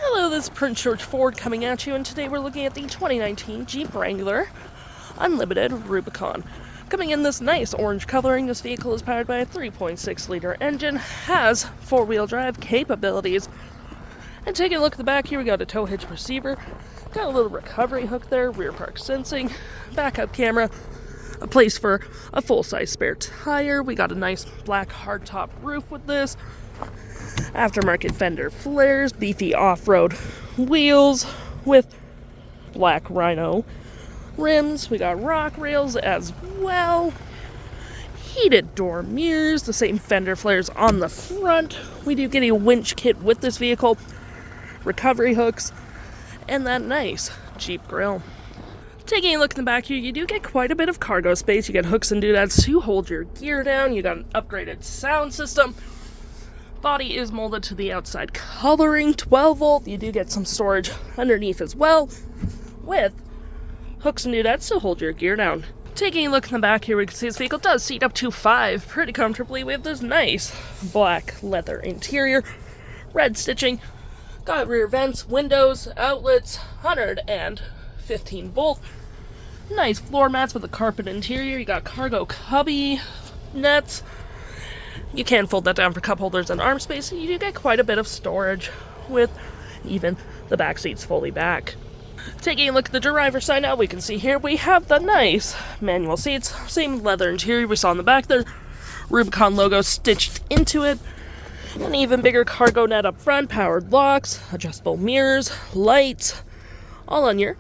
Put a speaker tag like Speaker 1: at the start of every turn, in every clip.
Speaker 1: Hello, this is Prince George Ford coming at you, and today we're looking at the 2019 Jeep Wrangler Unlimited Rubicon. Coming in this nice orange coloring, this vehicle is powered by a 3.6-liter engine, has four-wheel drive capabilities. And taking a look at the back here, we got a tow hitch receiver, got a little recovery hook there, rear park sensing, backup camera, a place for a full-size spare tire. We got a nice black hardtop roof with this. Aftermarket fender flares, beefy off-road wheels with black rhino rims. We got rock rails as well. Heated door mirrors, the same fender flares on the front. We do get a winch kit with this vehicle, recovery hooks, and that nice Jeep grill. Taking a look in the back here, you do get quite a bit of cargo space. You get hooks and doodads to hold your gear down. You got an upgraded sound system. Body is molded to the outside coloring, 12 volt. You do get some storage underneath as well, with hooks and doodads to hold your gear down. Taking a look in the back here, we can see this vehicle does seat up to 5 pretty comfortably with this nice black leather interior, red stitching, got rear vents, windows, outlets, 115 volt, nice floor mats with a carpet interior. You got cargo cubby nets. You can fold that down for cup holders and arm space, and you do get quite a bit of storage with even the back seats fully back. Taking a look at the driver's side now, we can see here we have the nice manual seats, same leather interior we saw in the back there, Rubicon logo stitched into it, an even bigger cargo net up front, powered locks, adjustable mirrors, lights, all on your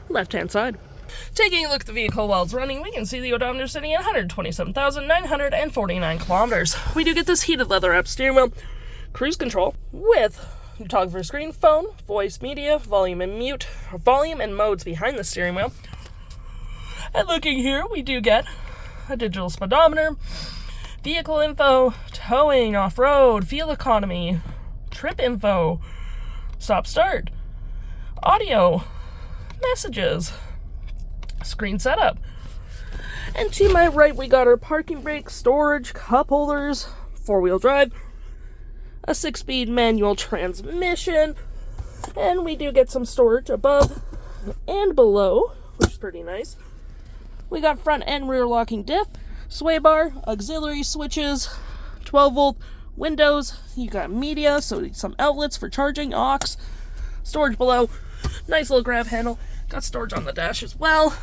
Speaker 1: left-hand side. Taking a look at the vehicle while it's running, we can see the odometer sitting at 127,949 kilometers. We do get this heated leather-wrapped steering wheel, cruise control with photographer screen, phone, voice, media, volume and mute, volume and modes behind the steering wheel. And looking here, we do get a digital speedometer, vehicle info, towing, off-road, fuel economy, trip info, stop-start, audio, messages, screen setup. And to my right, we got our parking brake, storage, cup holders, four-wheel drive, a 6-speed manual transmission, and we do get some storage above and below, which is pretty nice. We got front and rear locking diff, sway bar, auxiliary switches, 12 volt windows. You got media, so some outlets for charging, aux, storage below, nice little grab handle, got storage on the dash as well,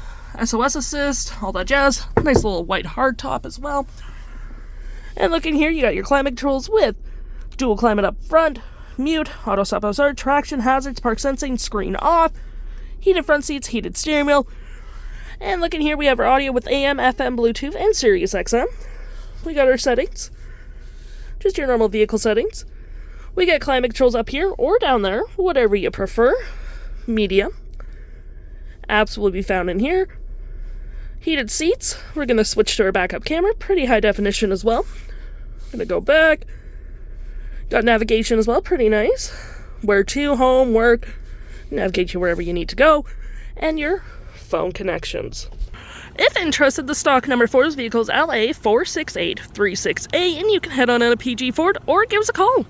Speaker 1: SOS assist, all that jazz, nice little white hardtop as well. And looking here, you got your climate controls with dual climate up front, mute, auto stop start, traction, hazards, park sensing, screen off, heated front seats, heated steering wheel. And looking here, we have our audio with AM, FM, Bluetooth, and SiriusXM. We got our settings, just your normal vehicle settings. We got climate controls up here or down there, whatever you prefer. Media, apps will be found in here. Heated seats, we're going to switch to our backup camera, pretty high definition as well. Going to go back. Got navigation as well, pretty nice. Where to, home, work, navigate you wherever you need to go, and your phone connections. If interested, the stock number for this vehicle is LA46836A, and you can head on in a PG Ford or give us a call.